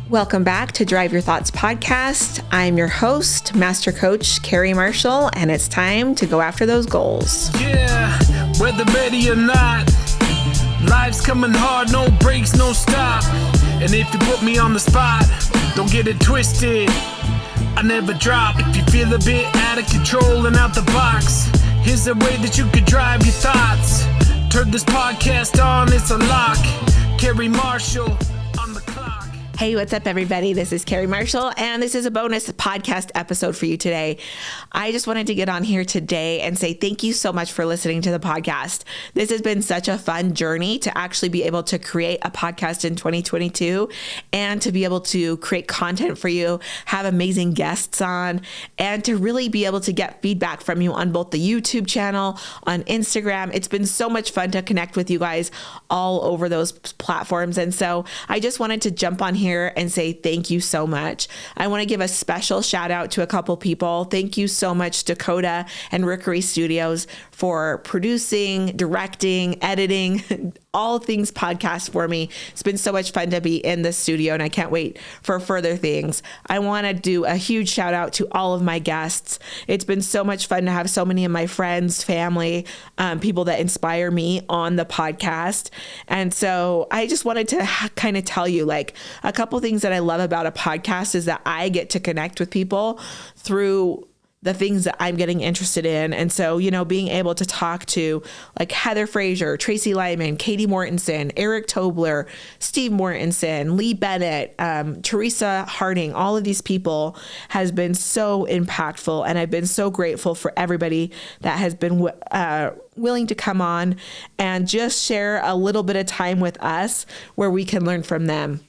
Welcome back to Drive Your Thoughts podcast. I'm your host, Master Coach Carrie Marshall, and it's time to go after those goals. Yeah, whether ready or not, life's coming hard, no breaks, no stop. And if you put me on the spot, don't get it twisted, I never drop. If you feel a bit out of control and out the box, here's a way that you could drive your thoughts. Turn this podcast on, it's a lock. Carrie Marshall on the clock. Hey, what's up, everybody? This is Carrie Marshall, and this is a bonus podcast episode for you today. I just wanted to get on here today and say thank you so much for listening to the podcast. This has been such a fun journey to actually be able to create a podcast in 2022 and to be able to create content for you, have amazing guests on, and to really be able to get feedback from you on both the YouTube channel, on Instagram. It's been so much fun to connect with you guys all over those platforms. And so I just wanted to jump on here and say thank you so much. I want to give a special shout out to a couple people. Thank you so much, Dakota and Rookery Studios, for producing, directing, editing, all things podcast for me. It's been so much fun to be in the studio, and I can't wait for further things. I want to do a huge shout out to all of my guests. It's been so much fun to have so many of my friends, family, people that inspire me on the podcast. And so I just wanted to kind of tell you, like, a couple things that I love about a podcast is that I get to connect with people through the things that I'm getting interested in. And so, you know, being able to talk to like Heather Fraser, Tracy Lyman, Katie Mortensen, Eric Tobler, Steve Mortensen, Lee Bennett, Teresa Harding, all of these people has been so impactful. And I've been so grateful for everybody that has been willing to come on and just share a little bit of time with us where we can learn from them.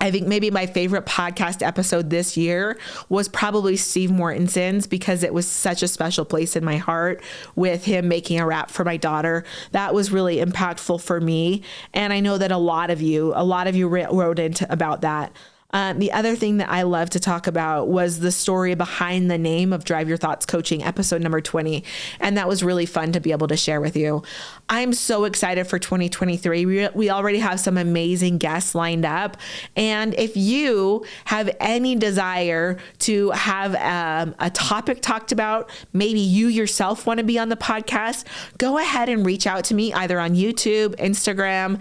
I think maybe my favorite podcast episode this year was probably Steve Mortensen's, because it was such a special place in my heart with him making a rap for my daughter. That was really impactful for me. And I know that a lot of you wrote into about that. The other thing that I love to talk about was the story behind the name of Drive Your Thoughts Coaching, episode number 20. And that was really fun to be able to share with you. I'm so excited for 2023. We already have some amazing guests lined up. And if you have any desire to have a topic talked about, maybe you yourself want to be on the podcast, go ahead and reach out to me either on YouTube, Instagram,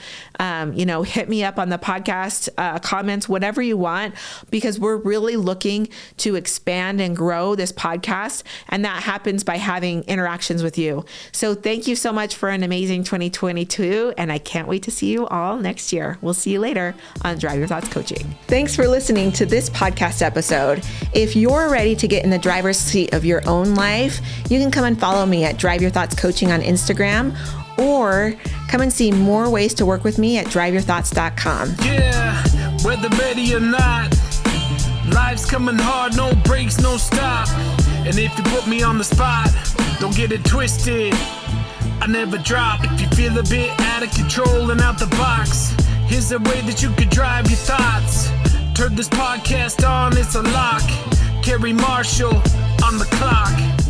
hit me up on the podcast comments, whatever you want, because we're really looking to expand and grow this podcast. And that happens by having interactions with you. So thank you so much for an amazing 2022. And I can't wait to see you all next year. We'll see you later on Drive Your Thoughts Coaching. Thanks for listening to this podcast episode. If you're ready to get in the driver's seat of your own life, you can come and follow me at Drive Your Thoughts Coaching on Instagram, or come and see more ways to work with me at driveyourthoughts.com. Yeah, whether ready or not, life's coming hard, no breaks, no stop. And if you put me on the spot, don't get it twisted, I never drop. If you feel a bit out of control and out the box, here's a way that you could drive your thoughts. Turn this podcast on, it's a lock. Carrie Marshall on the clock.